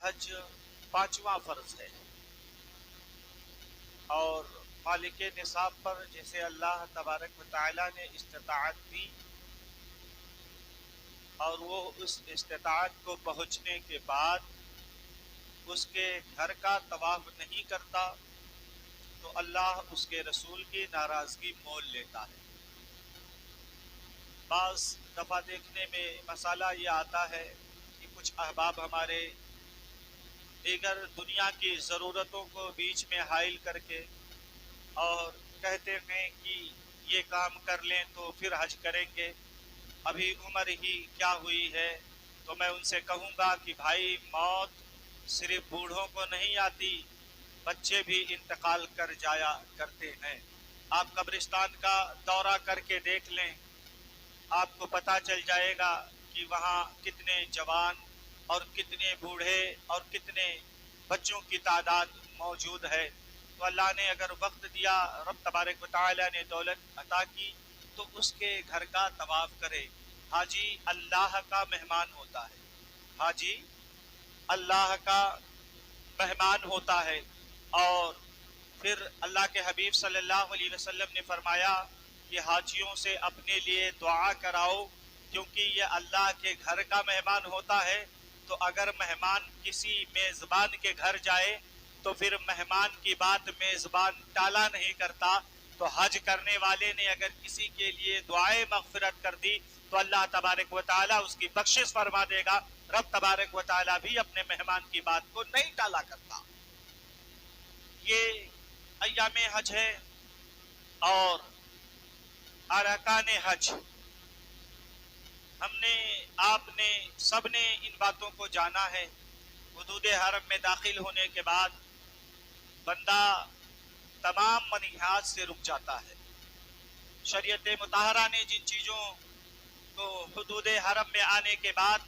حج پانچواں فرض ہے، اور مالک نصاب پر جیسے اللہ تبارک و تعالی نے استطاعت دی اور وہ اس استطاعت کو پہنچنے کے بعد اس کے گھر کا طواف نہیں کرتا تو اللہ اس کے رسول کی ناراضگی مول لیتا ہے۔ بعض دفعہ دیکھنے میں مسئلہ یہ آتا ہے کہ کچھ احباب ہمارے دیگر دنیا کی ضرورتوں کو بیچ میں حائل کر کے اور کہتے ہیں کہ یہ کام کر لیں تو پھر حج کریں گے، ابھی عمر ہی کیا ہوئی ہے۔ تو میں ان سے کہوں گا کہ بھائی، موت صرف بوڑھوں کو نہیں آتی، بچے بھی انتقال کر جایا کرتے ہیں۔ آپ قبرستان کا دورہ کر کے دیکھ لیں، آپ کو پتہ چل جائے گا کہ وہاں کتنے جوان اور کتنے بوڑھے اور کتنے بچوں کی تعداد موجود ہے۔ تو اللہ نے اگر وقت دیا، رب تبارک و تعالی نے دولت عطا کی، تو اس کے گھر کا طواف کرے۔ حاجی اللہ کا مہمان ہوتا ہے، حاجی اللہ کا مہمان ہوتا ہے۔ اور پھر اللہ کے حبیب صلی اللہ علیہ وسلم نے فرمایا کہ حاجیوں سے اپنے لیے دعا کراؤ، کیونکہ یہ اللہ کے گھر کا مہمان ہوتا ہے۔ تو اگر مہمان کسی میزبان کے گھر جائے تو پھر مہمان کی بات میزبان ٹالا نہیں کرتا۔ تو حج کرنے والے نے اگر کسی کے لیے دعائے مغفرت کر دی تو اللہ تبارک و تعالی اس کی بخشش فرما دے گا۔ رب تبارک و تعالی بھی اپنے مہمان کی بات کو نہیں ٹالا کرتا۔ یہ ایام حج ہے اور ارکان حج، ہم نے، آپ نے، سب نے ان باتوں کو جانا ہے۔ حدود حرم میں داخل ہونے کے بعد بندہ تمام منہیات سے رک جاتا ہے۔ شریعت مطہرہ نے جن چیزوں کو حدود حرم میں آنے کے بعد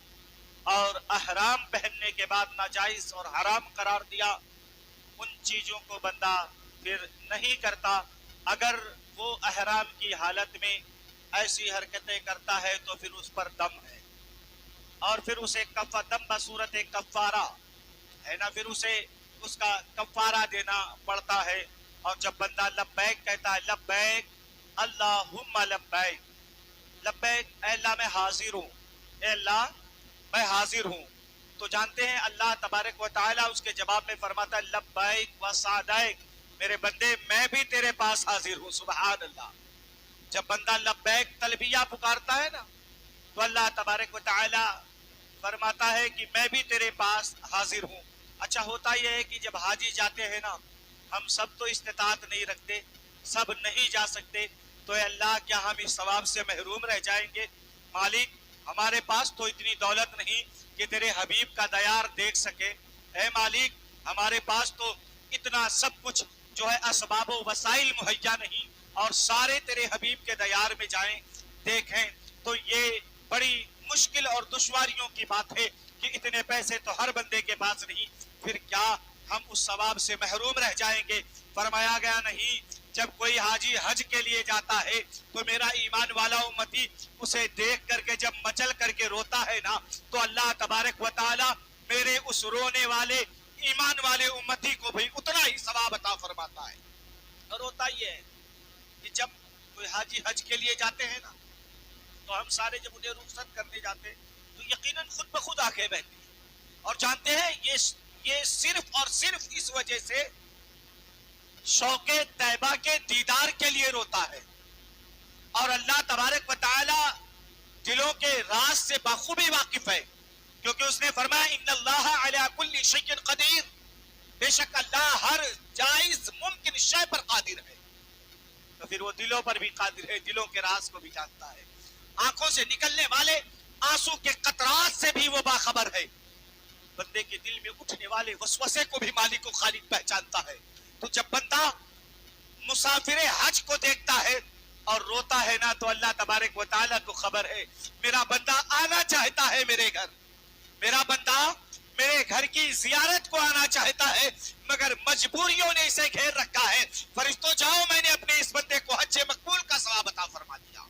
اور احرام پہننے کے بعد ناجائز اور حرام قرار دیا، ان چیزوں کو بندہ پھر نہیں کرتا۔ اگر وہ احرام کی حالت میں ایسی حرکتیں کرتا ہے تو پھر اس پر دم ہے، اور پھر اسے دم بصورت کفارہ ہے نا، پھر اسے اس کا کفارہ دینا پڑتا ہے۔ اور جب بندہ لبیک کہتا ہے، لبیک اللہم لبیک، لبیک اے اللہ میں حاضر ہوں، اے اللہ میں حاضر ہوں، تو جانتے ہیں اللہ تبارک و تعالی اس کے جواب میں فرماتا ہے لبیک و سعدیک، میرے بندے میں بھی تیرے پاس حاضر ہوں۔ سبحان اللہ۔ جب بندہ لبیک تلبیہ پکارتا ہے نا تو اللہ تبارک و تعالی فرماتا ہے کہ میں بھی تیرے پاس حاضر ہوں۔ اچھا ہوتا یہ ہے کہ جب حاجی جاتے ہیں نا، ہم سب تو استطاعت نہیں رکھتے، سب نہیں جا سکتے، تو اے اللہ کیا ہم اس ثواب سے محروم رہ جائیں گے؟ مالک ہمارے پاس تو اتنی دولت نہیں کہ تیرے حبیب کا دیار دیکھ سکے، اے مالک ہمارے پاس تو اتنا سب کچھ جو ہے اسباب و وسائل مہیا نہیں اور سارے تیرے حبیب کے دیار میں جائیں دیکھیں، تو یہ بڑی مشکل اور دشواریوں کی بات ہے کہ اتنے پیسے تو ہر بندے کے پاس نہیں، پھر کیا ہم اس ثواب سے محروم رہ جائیں گے؟ فرمایا گیا نہیں، جب کوئی حاجی حج کے لیے جاتا ہے تو میرا ایمان والا امتی اسے دیکھ کر کے جب مچل کر کے روتا ہے نا، تو اللہ تبارک و تعالی میرے اس رونے والے ایمان والے امتی کو بھی اتنا ہی ثواب عطا فرماتا ہے۔ اور ہوتا یہ ہے کہ جب کوئی حاجی حج کے لیے جاتے ہیں نا، تو ہم سارے جب انہیں رخصت کرنے جاتے تو یقیناً خود بخود آنکھیں بہتی ہیں، اور جانتے ہیں یہ صرف اور صرف اس وجہ سے شوق طیبہ کے دیدار کے لیے روتا ہے۔ اور اللہ تبارک و تعالی دلوں کے راز سے بخوبی واقف ہے، کیونکہ اس نے فرمایا ان اللہ علی کل شیء قدیر، بے شک اللہ ہر جائز ممکن شے پر قادر ہے، تو پھر وہ دلوں پر بھی قادر ہے، دلوں کے راز کو بھی جانتا ہے، آنکھوں سے نکلنے والے آنسو کے قطرات سے بھی وہ باخبر ہے، بندے کے دل میں اٹھنے والے وسوسے کو بھی مالک و خالق پہچانتا ہے۔ تو جب بندہ مسافر حج کو دیکھتا ہے اور روتا ہے نا، تو اللہ تبارک و تعالیٰ کو خبر ہے میرا بندہ آنا چاہتا ہے میرے گھر، میرا بندہ میرے گھر کی زیارت کو آنا چاہتا ہے، مگر مجبوریوں نے اسے گھیر رکھا ہے۔ فرشتوں جاؤ، میں نے اپنے اس بندے کو حج مقبول کا ثواب عطا فرما دیا۔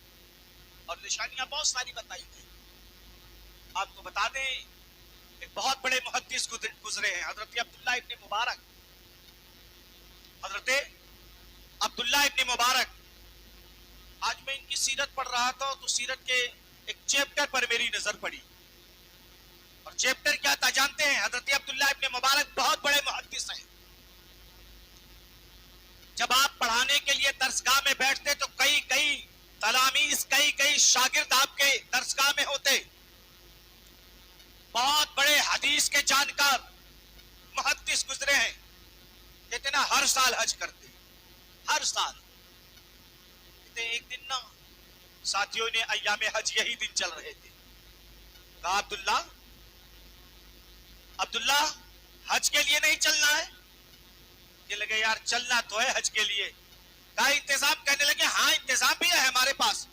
اور نشانیاں بہت ساری بتائی گئی، آپ کو بتا دیں ایک بہت بڑے محدث گزرے ہیں، حضرت عبداللہ ابن مبارک. حضرت عبداللہ ابن مبارک. آج میں ان کی سیرت پڑھ رہا تھا تو سیرت کے ایک چیپٹر پر میری نظر پڑی، اور چیپٹر کیا تھا جانتے ہیں؟ حضرت عبداللہ ابن مبارک بہت بڑے محدث ہیں. جب آپ پڑھانے کے لیے درسگاہ میں بیٹھتے تو کئی تلامیذ، کئی شاگرد آپ کے درسگاہ میں ہوتے. بہت بڑے حدیث کے جانکار محدث گزرے ہیں. کتنا ہر سال حج کرتے، ہر سال. ایک دن نا ساتھیوں نے ایام حج یہی دن چل رہے تھے، کہا عبداللہ حج کے لیے نہیں چلنا ہے؟ یہ لگے یار چلنا تو ہے حج کے لیے. کہا انتظام؟ کہنے لگے ہاں انتظام بھی ہے ہمارے پاس.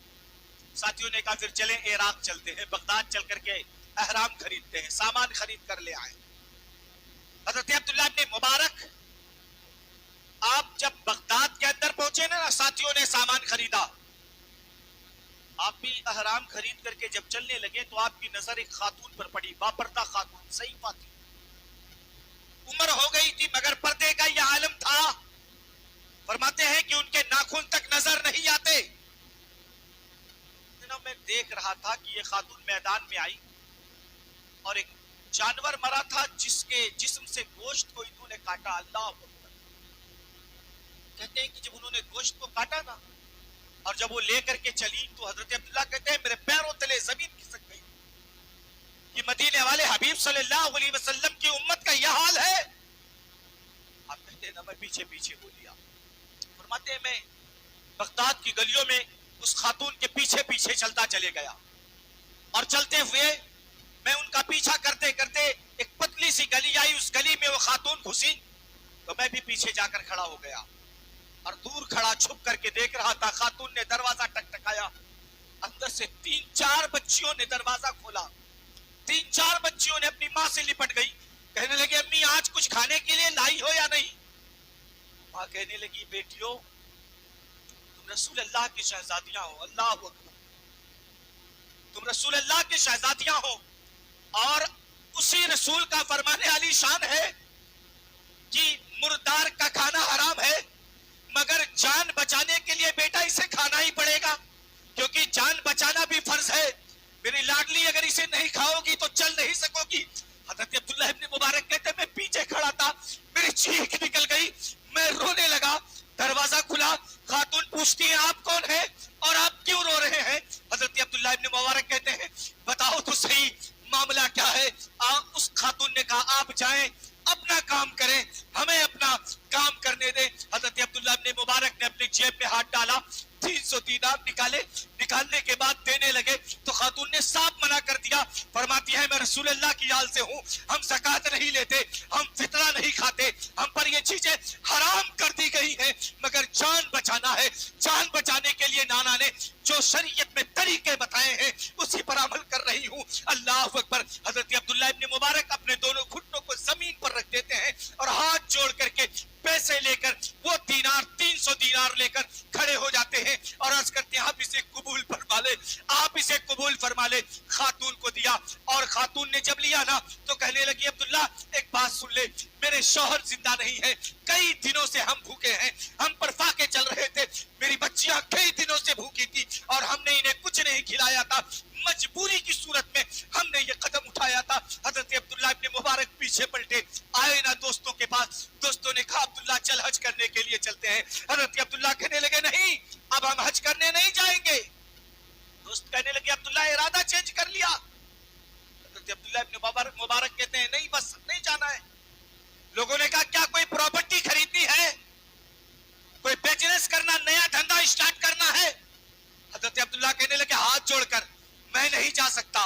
ساتھیوں نے کہا پھر چلیں عراق چلتے ہیں، بغداد چل کر کے احرام خریدتے ہیں، سامان خرید کر لے آئے. حضرت عبداللہ ابن مبارک آپ جب بغداد کے اندر پہنچے نا، ساتھیوں نے سامان خریدا، آپ بھی احرام خرید کر کے جب چلنے لگے تو آپ کی نظر ایک خاتون پر پڑی، باپردہ خاتون، صحیح پاتی. عمر ہو گئی تھی مگر پردے کا یہ عالم تھا. فرماتے ہیں کہ ان کے ناخن تک نظر نہیں آتے. میں دیکھ رہا تھا کہ یہ خاتون میدان میں آئی اور ایک جانور مرا تھا جس کے جسم سے گوشت کو انہوں نے کاٹا. اللہ اکبر. کہتے ہیں کہ جب انہوں نے گوشت کو کاٹا نا اور جب وہ لے کر کے چلی تو حضرت عبداللہ کہتے ہیں میرے پیروں تلے زمین کھسک گئی. یہ مدینے والے حبیب صلی اللہ علیہ وسلم کی امت کا یہ حال ہے. آپ کہتے ہیں نا میں پیچھے ہو لیا. فرماتے ہیں میں بغداد کی گلیوں میں اس خاتون کے پیچھے چلتا چلے گیا، اور چلتے ہوئے میں ان کا پیچھا کرتے کرتے ایک پتلی سی گلی آئی. اس گلی میں وہ خاتون گھسی تو میں بھی پیچھے جا کر کھڑا ہو گیا اور دور کھڑا چھپ کر کے دیکھ رہا تھا. خاتون نے دروازہ ٹکٹکایا، اندر سے 3-4 بچیوں نے دروازہ کھولا. 3-4 بچیوں نے اپنی ماں سے لپٹ گئی، کہنے لگے امی آج کچھ کھانے کے لیے لائی ہو یا نہیں؟ ماں کہنے لگی بیٹیوں تم رسول اللہ کی شہزادیاں ہو. اللہ اکبر. تم رسول اللہ کی شہزادیاں ہو اور اسی رسول کا فرمان علی شان ہے کہ مردار کا کھانا حرام ہے، مگر جان بچانے کے لیے بیٹا اسے کھانا ہی پڑے گا، کیونکہ جان بچانا بھی فرض ہے. میری لاڈلی اگر اسے نہیں کھاؤ گی تو چل نہیں سکو گی. حضرت عبداللہ ابن مبارک کہتے میں پیچھے کھڑا تھا، میری چیخ نکل گئی، میں رونے لگا. دروازہ کھلا، خاتون پوچھتی ہیں آپ کون ہیں اور آپ کیوں رو رہے ہیں؟ حضرت عبداللہ ابن مبارک کہتے ہیں بتاؤ تو صحیح معاملہ کیا ہے. اس خاتون نے کہا آپ جائیں اپنا کام کریں، ہمیں اپنا کام کرنے دیں. حضرت عبداللہ ابن مبارک نے اپنی جیب میں ہاتھ ڈالا، 300 دینار نکالنے کے بعد دینے لگے تو خاتون نے صاف منع کر دیا. فرماتی ہے میں رسول اللہ کی آل سے ہوں، ہم زکوٰۃ نہیں لیتے، ہم فطرہ نہیں کھاتے، ہم پر یہ چیزیں حرام کر دی گئی ہیں، مگر جان بچانا ہے. جان بچانے کے لیے نانا نے جو شریعت میں طریقے بتائے ہیں اسی پر عمل کر رہی ہوں. اللہ اکبر. حضرت عبداللہ ابن مبارک اپنے دونوں گھٹنوں کو زمین پر رکھ دیتے ہیں اور ہاتھ جوڑ کر کے پیسے لے کر وہ 300 دینار لے کر کھڑے ہو جاتے ہیں اور عرض کرتے ہیں آپ اسے قبول فرما لے، آپ اسے قبول فرما لے. خاتون کو دیا اور خاتون نے جب لیا نا تو کہنے لگی عبداللہ ایک بات سن لے، میرے شوہر زندہ نہیں ہے، کئی دنوں سے ہم بھوکے ہیں، ہم پر فاقے چل رہے تھے، میری بچیاں کئی دنوں سے بھوکی تھی اور ہم نے انہیں کچھ نہیں کھلایا تھا، مجبوری کی صورت میں ہم نے یہ قدم اٹھایا تھا. حضرت عبداللہ ابن مبارک پیچھے پلٹے، آئے نا دوستوں کے پاس. دوستوں نے کہا عبداللہ چل حج کرنے کے لیے چلتے ہیں. حضرت عبداللہ کہنے لگے نہیں اب ہم حج کرنے نہیں جائیں گے. دوست کہنے لگے عبداللہ ارادہ چینج کر لیا. حضرت عبداللہ ابن مبارک کہتے ہیں نہیں بس نہیں جانا ہے. لوگوں نے کہا کیا کوئی پراپرٹی خریدنی ہے، کوئی بزنس کرنا، نیا دھندا اسٹارٹ کرنا ہے؟ حضرت عبداللہ کہنے لگے ہاتھ جوڑ کر میں نہیں جا سکتا.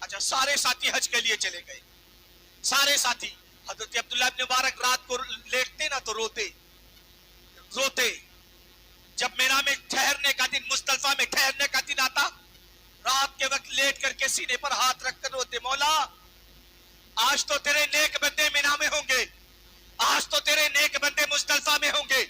اچھا سارے ساتھی حج کے لیے چلے گئے، سارے ساتھی. حضرت عبداللہ ابن مبارک رات کو لیٹتے نا تو روتے. جب مینا میں ٹھہرنے کا دن، مزدلفہ میں ٹھہرنے کا دن آتا، رات کے وقت لیٹ کر کے سینے پر ہاتھ رکھ کر روتے، مولا آج تو تیرے نیک بندے مینا میں ہوں گے، آج تو تیرے نیک بندے مزدلفہ میں ہوں گے،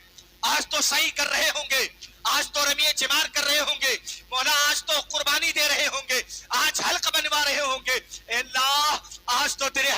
آج تو سعی کر رہے ہوں گے، آج تو رمیے جمار کر رہے ہوں گے، مولا آج تو قربانی دے رہے ہوں گے، آج حلق بنوا رہے ہوں گے. اے اللہ آج تو تیرے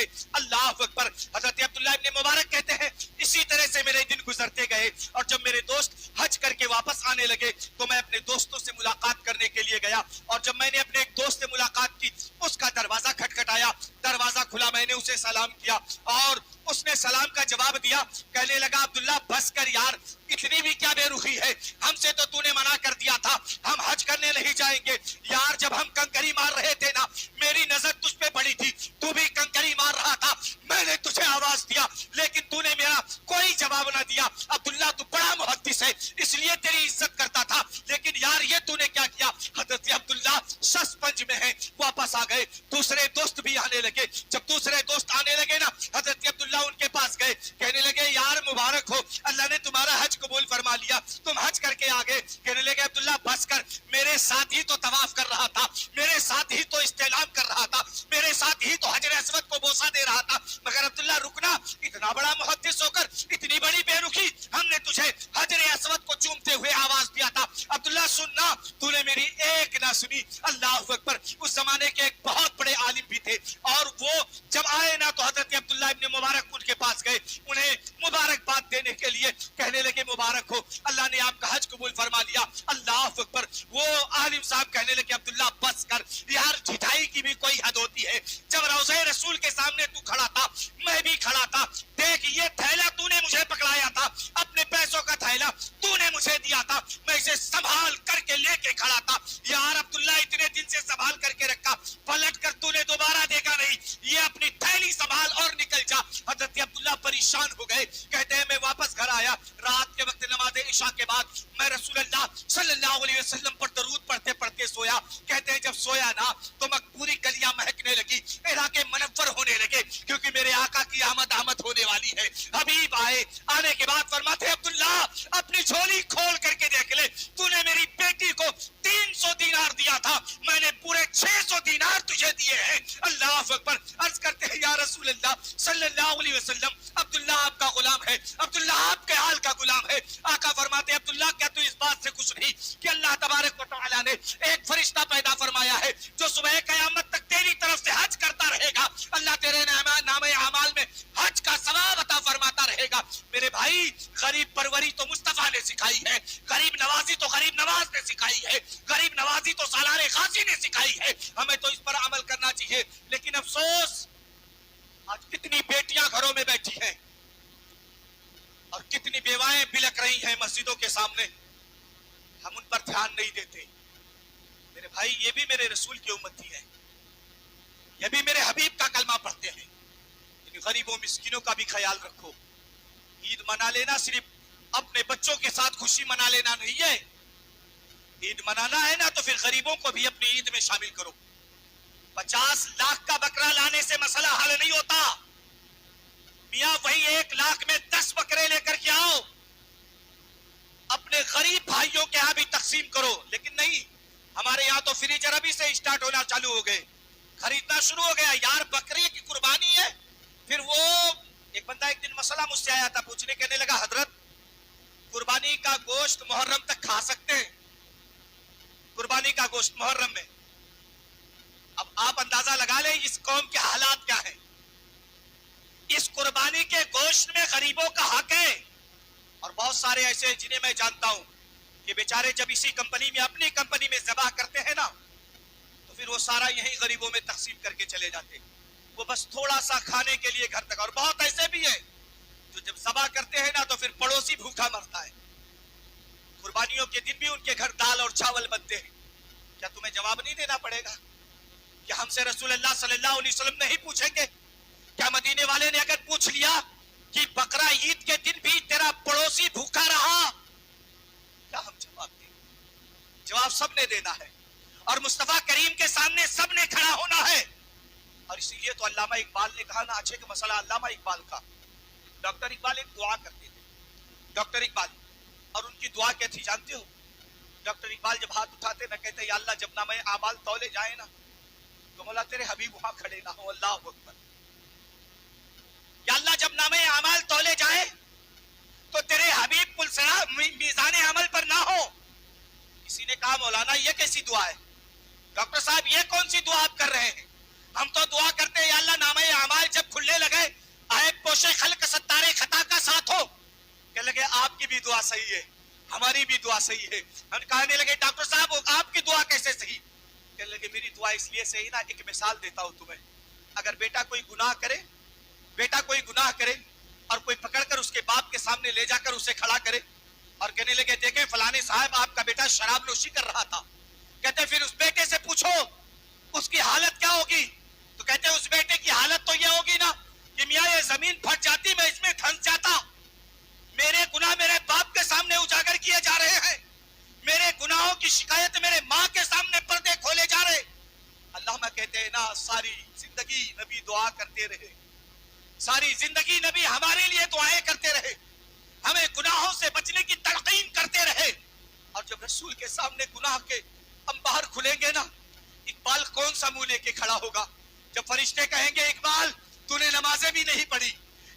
لگے. اللہ اکبر. حضرت عبداللہ ابن مبارک کہتے ہیں اسی طرح سے میرے دن گزرتے گئے اور جب میرے دوست حج کر کے واپس آنے لگے تو میں اپنے دوستوں سے ملاقات کرنے کے لیے گیا اور جب میں نے اپنے ایک دوست سے ملاقات کی اس کا دروازہ کھٹکھٹایا, دروازہ کھلا, میں نے اسے سلام کیا اور اس نے سلام کا جواب دیا. کہنے لگا عبداللہ بس کر یار, اتنی بھی کیا بے رخی ہے, ہم سے تو نے منع کر دیا تھا ہم حج کرنے نہیں جائیں گے یار. جب ہم کنکری مار رہے تھے نا میری نظر تجھ پہ پڑی تھی, تو بھی کنکری مار رہا تھا, میں نے تجھے آواز دیا لیکن تو نے میرا کوئی جواب نہ دیا. عبداللہ تو بڑا محدث ہے اس لیے تیری عزت کرتا تھا, لیکن یار یہ تو نے کیا کیا. حضرت عبداللہ شش پنج میں ہیں, واپس آ گئے. دوسرے دوست بھی آنے لگے. جب دوسرے دوست آنے لگے نا حضرت عبداللہ ان کے پاس گئے, کہنے لگے یار مبارک ہو, اللہ نے تمہارا حج قبول فرما لیا, تم حج کر کے آگے. کہنے لگے عبداللہ بس کر, میرے ساتھ ہی تو طواف کر رہا تھا, میرے ساتھ ہی تو استعلام کر رہا تھا, میرے ساتھ ہی تو حجر اسود کو بوسہ دے رہا تھا, مگر عبداللہ رکنا, اتنا بڑا محدث ہو کر اتنی بڑی بے رخی, ہم نے تجھے حجر اسود کو چومتے ہوئے آواز دیا تھا. عبداللہ سننا, تو نے میری ایک نہ سنی. اللہ اکبر. اس زمانے کے ایک بہت بڑے عالم بھی تھے اور وہ جب آئے نا تو حضرت عبداللہ ابن مبارک ان کے پاس گئے, انہیں مبارکباد دینے کے لیے کہنے لگے مبارک ہو, اللہ نے آپ کا حج قبول فرما لیا. اللہ اکبر. وہ عالم صاحب کہنے لگے عبداللہ بس کر یار, جھٹائی کی بھی کوئی حد ہوتی ہے. جب روضہ رسول کے سامنے تو کھڑا تھا میں بھی کھڑا تھا, دیکھ یہ تھیلا تو نے مجھے پکڑایا تھا, اپنے پیسوں کا تھیلا تو نے مجھے دیا تھا, میں اسے سنبھال کر کے لے کے کھڑا تھا. یار عبداللہ اتنے دن سے سنبھال کر کے رکھا, پلٹ کر تو نے دوبارہ دیکھا نہیں, یہ اپنی تھیلی سنبھال اور نکل جا. حضرت عبداللہ پریشان ہو گئے, کہتے ہیں میں واپس گھر آیا, رات کے وقت نماز عشاء کے بعد میں رسول اللہ صلی اللہ علیہ وسلم پر درود پڑھتے پڑھتے سویا. کہتے ہیں جب سویا نا تو پوری گلیاں مہکنے لگی, علاقے منور ہونے لگے کیونکہ میرے آقا کی آمد ہونے والی ہے. حبیب آئے, آنے کے بعد فرماتے عبداللہ اپنی جھولی کھول کر کے دیکھ لے, تو نے میری بیٹی کو 300 دینار دیا تھا, میں نے پورے 600 دینار تجھے دیے ہیں. اللہ اکبر. عرض کرتے ہیں یا رسول اللہ صلی اللہ علیہ وسلم, عبداللہ آپ کا غلام ہے, عبداللہ آپ کے حال کا غلام ہے. آقا فرماتے ہیں عبداللہ کیا تو اس بات سے خوش نہیں کہ اللہ تبارک و تعالی نے ایک فرشتہ پیدا فرمایا ہے جو صبح قیامت تک تیری طرف سے حج کرتا رہے گا, اللہ تیرے نامہ اعمال میں حج کا ثواب عطا فرماتا رہے گا. میرے بھائی غریب پروری تو مصطفیٰ نے سکھائی ہے, غریب نوازی تو غریب نواز نے سکھائی ہے, غریب نوازی تو سالار غازی نے سکھائی ہے. ہمیں تو اس پر عمل کرنا چاہیے. لیکن افسوس آج کتنی بیٹیاں گھروں میں بیٹھی ہیں اور کتنی بیوائیں بلک رہی ہیں مسجدوں کے سامنے, ہم ان پر دھیان نہیں دیتے. میرے بھائی یہ بھی میرے رسول کی امتی ہے, یہ بھی میرے حبیب کا کلمہ پڑھتے ہیں. ان غریبوں مسکینوں کا بھی خیال رکھو. عید منا لینا صرف اپنے بچوں کے ساتھ خوشی منا لینا نہیں ہے, عید منانا ہے نا تو پھر غریبوں کو بھی اپنی عید میں شامل کرو. 50 لاکھ کا بکرا لانے سے مسئلہ حل نہیں ہوتا, میاں وہی 1 لاکھ میں 10 بکرے لے کر کے آؤ, اپنے غریب بھائیوں کے ہاں بھی تقسیم کرو. لیکن نہیں, ہمارے یہاں تو فریجر ابھی سے اسٹارٹ ہونا چالو ہو گئے, خریدنا شروع ہو گیا. یار بکری کی قربانی ہے. پھر وہ ایک بندہ ایک دن مسئلہ مجھ سے آیا تھا پوچھنے, کہنے لگا حضرت قربانی کا گوشت محرم تک کھا سکتے ہیں, قربانی کا گوشت محرم میں. اب آپ اندازہ لگا لیں اس قوم کے حالات کیا ہیں. اس قربانی کے گوشت میں غریبوں کا حق ہے, اور بہت سارے ایسے جنہیں میں جانتا ہوں کہ بیچارے جب اسی کمپنی میں اپنی کمپنی میں ذبح کرتے ہیں نا تو پھر وہ سارا یہی غریبوں میں تقسیم کر کے چلے جاتے ہیں. وہ بس تھوڑا سا کھانے کے لیے گھر تک, اور بہت ایسے بھی ہیں جو جب ذبح کرتے ہیں نا تو پھر پڑوسی بھوکا مرتا ہے. قربانیوں کے دن بھی ان کے گھر دال اور چاول بنتے ہیں. کیا تمہیں جواب نہیں دینا پڑے گا؟ کیا ہم سے رسول اللہ صلی اللہ علیہ وسلم نہیں پوچھیں گے؟ کیا مدینے والے نے اگر پوچھ لیا کہ بقرہ عید کے دن بھی تیرا پڑوسی بھوکا رہا, کیا ہم جواب دیں؟ جواب سب نے دینا ہے, اور مصطفیٰ کریم کے سامنے سب نے کھڑا ہونا ہے. اور اسی لیے تو علامہ اقبال نے کہا نا, اچھے کا مسئلہ علامہ اقبال کا, ڈاکٹر اقبال ایک دعا کرتے تھے, ڈاکٹر اقبال, اور ان کی دعا کیا تھی جانتے ہو؟ ڈاکٹر اقبال جب ہاتھ اٹھاتے نہ کہتے یا اللہ جب نامہ اعمال تولے جائے نا تو مولا تیرے حبیب وہاں کھڑے نہ ہو. اللہ اکبر. یا اللہ جب نامہ اعمال تولے جائے تو تیرے حبیب میزان عمل پر نہ ہو. کسی نے کہا مولانا یہ کیسی دعا ہے؟ ڈاکٹر صاحب یہ کون سی دعا آپ کر رہے ہیں؟ ہم تو دعا کرتے ہیں یا اللہ نامہ اعمال جب کھل ہماری بھی دعا صحیح ہے. ہم کہنے لگے ڈاکٹر صاحب آپ کی دعا کیسے صحیح؟ کہنے لگے میری دعا اس لیے صحیح نا, ایک مثال دیتا ہوں تمہیں. اگر بیٹا کوئی گناہ کرے اور کوئی پکڑ کر اس کے باپ کے سامنے لے جا کر اسے کھڑا کرے اور کہنے لگے دیکھیں فلانے صاحب آپ کا بیٹا شراب نوشی کر رہا تھا, کہتے پھر اس بیٹے سے پوچھو اس کی حالت کیا ہوگی, تو کہتے اس بیٹے کی حالت تو یہ ہوگی نا کہ میاں یہ زمین پھٹ جاتی میں اس میں دھنس جاتا, میرے گناہ میرے باپ کے سامنے اجاگر کیے جا رہے ہیں, میرے گناہوں کی شکایت میرے ماں کے سامنے پردے کھولے جا رہے. علامہ کہتے ہیں نا ساری زندگی نبی دعا کرتے رہے, ساری زندگی نبی ہمارے لیے دعائیں کرتے رہے, ہمیں گناہوں سے بچنے کی تلقین کرتے رہے. اور جب رسول کے سامنے گناہ کے انبار کھلیں گے نا, اقبال کون سا منہ لے کے کھڑا ہوگا؟ جب فرشتے کہیں گے اقبال تو نے نمازیں بھی نہیں پڑھی,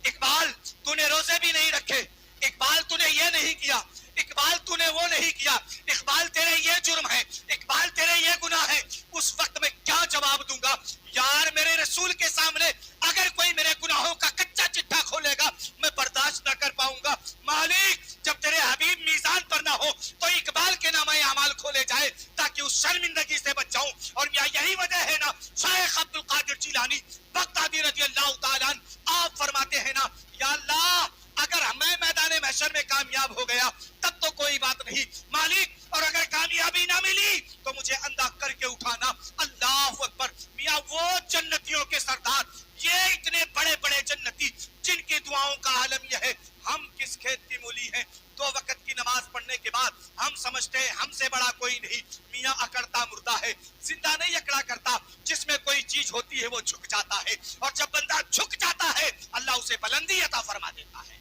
اقبال تو نے روزے بھی نہیں رکھے, اقبال تو نے یہ نہیں کیا, اقبال تو نے وہ نہیں کیا, اقبال تیرے یہ جرم ہے, اقبال تیرے یہ گناہ ہے, اس وقت میں کیا جواب دوں گا؟ یار میرے رسول کے سامنے اگر کوئی میرے گناہوں کا کچا چٹھا کھولے گا میں برداشت نہ کر پاؤں گا. مالک جب تیرے حبیب میزان پر نہ ہو تو اقبال کے نامہ اعمال کھولے جائے تاکہ اس شرمندگی سے بچ جاؤں. اور یہی وجہ ہے نا شیخ عبد القادر جیلانی بغدادی رضی اللہ تعالیٰ آپ فرماتے ہیں نا یا اللہ اگر میں میدان محشر میں کامیاب ہو گیا تب تو کوئی بات نہیں مالک, اور اگر کامیابی نہ ملی تو مجھے اندھا کر کے اٹھانا. اللہ اکبر. میاں وہ جنتیوں کے سردار, یہ اتنے بڑے بڑے جنتی جن کی دعاؤں کا عالم یہ ہے. ہم کس کھیت کی مولی ہیں, 2 وقت کی نماز پڑھنے کے بعد ہم سمجھتے ہیں ہم سے بڑا کوئی نہیں. میاں اکڑتا مردہ ہے, زندہ نہیں اکڑا کرتا. جس میں کوئی چیز ہوتی ہے وہ جھک جاتا ہے, اور جب بندہ جھک جاتا ہے اللہ اسے بلندی عطا فرما دیتا ہے.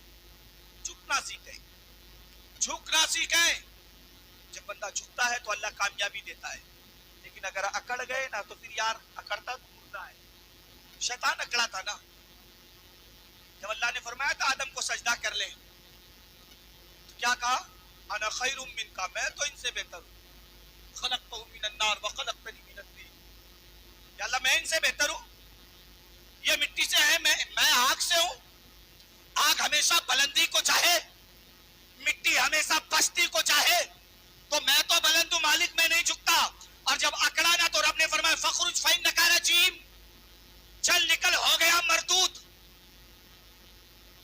جھکنا سیکھیں, جھکنا سیکھیں. جب بندہ جھکتا ہے تو اللہ کامیابی دیتا ہے, لیکن اگر اکڑ گئے نا تو پھر یار اکڑتا تو مردہ ہے. شیطان اکڑا تھا نا, جب اللہ نے فرمایا تھا آدم کو سجدہ کر لیں تو کیا کہا؟ انا خیر من کا, میں تو ان سے بہتر ہوں. خلقتہ من النار وخلقتنی من الطین, یا اللہ میں ان سے بہتر ہوں, یہ مٹی سے ہے میں آگ سے ہوں. آگ ہمیشہ بلندی کو چاہے, مٹی ہمیشہ پستی کو چاہے, تو میں تو بلند ہوں مالک, میں نہیں جھکتا. اور جب اکڑا نا تو رب نے فرمایا فخرج فإنک رجیم, چل نکل ہو گیا مردود.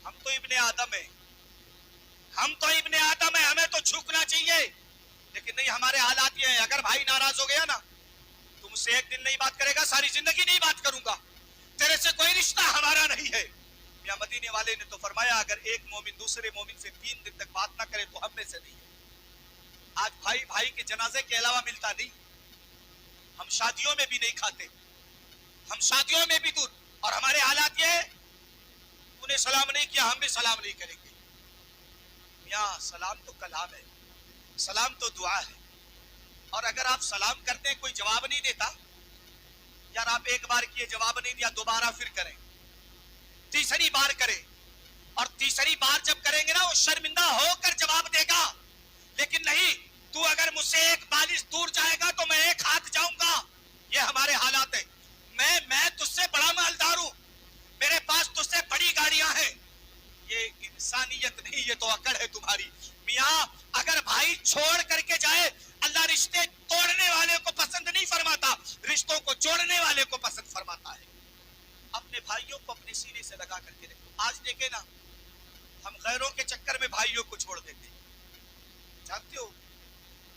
ہم تو ابن آدم ہیں, ہمیں تو جھکنا چاہیے, لیکن نہیں ہمارے حالات یہ ہیں. اگر بھائی ناراض ہو گیا نا تو مجھ سے ایک دن نہیں بات کرے گا, ساری زندگی نہیں بات کروں گا, تیرے سے کوئی رشتہ ہمارا نہیں ہے. یا مدینے والے نے تو فرمایا اگر ایک مومن دوسرے مومن سے 3 دن تک بات نہ کرے تو ہم میں سے نہیں ہے. آج بھائی کے جنازے کے علاوہ ملتا نہیں, ہم شادیوں میں بھی نہیں کھاتے, ہم شادیوں میں بھی دور. اور ہمارے حالات یہ تو نے سلام نہیں کیا ہم بھی سلام نہیں کریں گے. میاں سلام تو کلام ہے, سلام تو دعا ہے. اور اگر آپ سلام کرتے ہیں کوئی جواب نہیں دیتا, یار آپ ایک بار کیے جواب نہیں دیا, دوبارہ پھر کریں, تیسری بار کریں, اور تیسری بار جب کریں گے نا وہ شرمندہ ہو کر جواب دے گا. لیکن نہیں, تو اگر مجھ سے 1 بالش دور جائے گا تو میں 1 ہاتھ جاؤں گا. یہ ہمارے حالات ہیں. میں تجھ سے بڑا مالدار ہوں, میرے پاس تجھ سے بڑی گاڑیاں ہیں. یہ انسانیت نہیں, یہ تو اکڑ ہے تمہاری. میاں اگر بھائی چھوڑ کر کے جائے, اللہ رشتے توڑنے والے کو پسند نہیں فرماتا, رشتوں کو جوڑنے والے کو پسند فرماتا ہے. اپنے بھائیوں کو اپنے سینے سے لگا کر کے رکھو. آج دیکھیں نا ہم غیروں کے چکر میں بھائیوں کو چھوڑ دیتے ہیں. جانتے ہو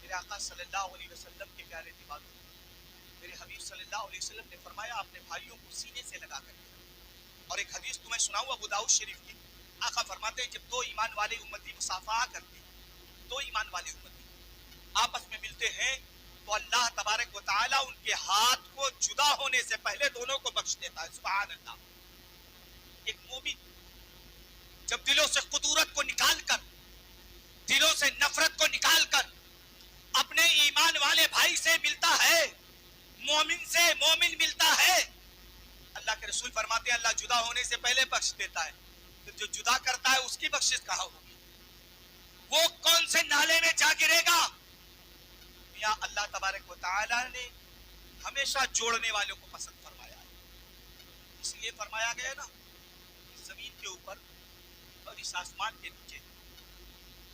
میرے آقا صلی اللہ علیہ وسلم کے پیارے دیوانوں, میرے حبیب صلی اللہ علیہ وسلم نے فرمایا اپنے بھائیوں کو سینے سے لگا کر کے. اور ایک حدیث تمہیں سناؤں ابو داؤد شریف کی. آقا فرماتے ہیں جب 2 ایمان والے امتی مصافحہ کرتے ہیں, 2 ایمان والے امتی آپس میں ملتے ہیں تو اللہ تبارک و تعالیٰ ان کے ہاتھ کو جدا ہونے سے پہلے دونوں کو بخش دیتا ہے. سبحان اللہ. ایک مومن جب دلوں سے قدورت کو نکال کر, دلوں سے نفرت کو نکال کر اپنے ایمان والے بھائی سے ملتا ہے, مومن سے مومن ملتا ہے, اللہ کے رسول فرماتے ہیں اللہ جدا ہونے سے پہلے بخش دیتا ہے. پھر جو جدا کرتا ہے اس کی بخشش کہاں ہوگی؟ وہ کون سے نالے میں جا گرے گا؟ میاں اللہ تبارک و تعالی نے ہمیشہ جوڑنے والوں کو پسند فرمایا ہے. اس لیے فرمایا گیا نا زمین کے اوپر اور اس آسمان کے نیچے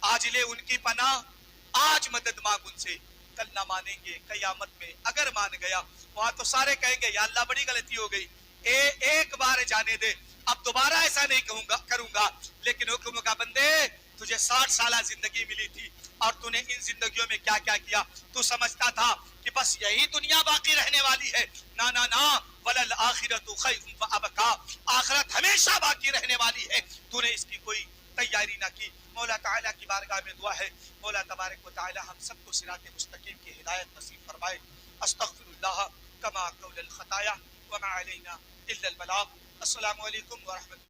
آج لے ان کی پناہ، آج مدد مانگ ان سے، کل نہ مانیں گے قیامت میں اگر مان گیا، وہاں تو سارے کہیں گے یا اللہ بڑی غلطی ہو گئی، ایک بار جانے دے، اب دوبارہ ایسا نہیں کروں گا۔ لیکن حکم کا بندے، تجھے 60 سالہ زندگی ملی تھی اور تو نے ان زندگیوں میں کیا کیا کیا؟ تو سمجھتا تھا کہ بس یہی دنیا باقی رہنے والی ہے، نا نا نا، وللآخرۃ خیر وابقیٰ، آخرت ہمیشہ باقی رہنے والی ہے، تو نے اس کی کوئی تیاری نہ کی۔ مولا تعالیٰ کی بارگاہ میں دعا ہے، مولا تبارک و تعالیٰ ہم سب کو صراط مستقیم کی ہدایت نصیب فرمائے۔ استغفر اللہ کما قول الخطایا وما علینا الا البلاغ۔ السلام علیکم ورحمۃ اللہ۔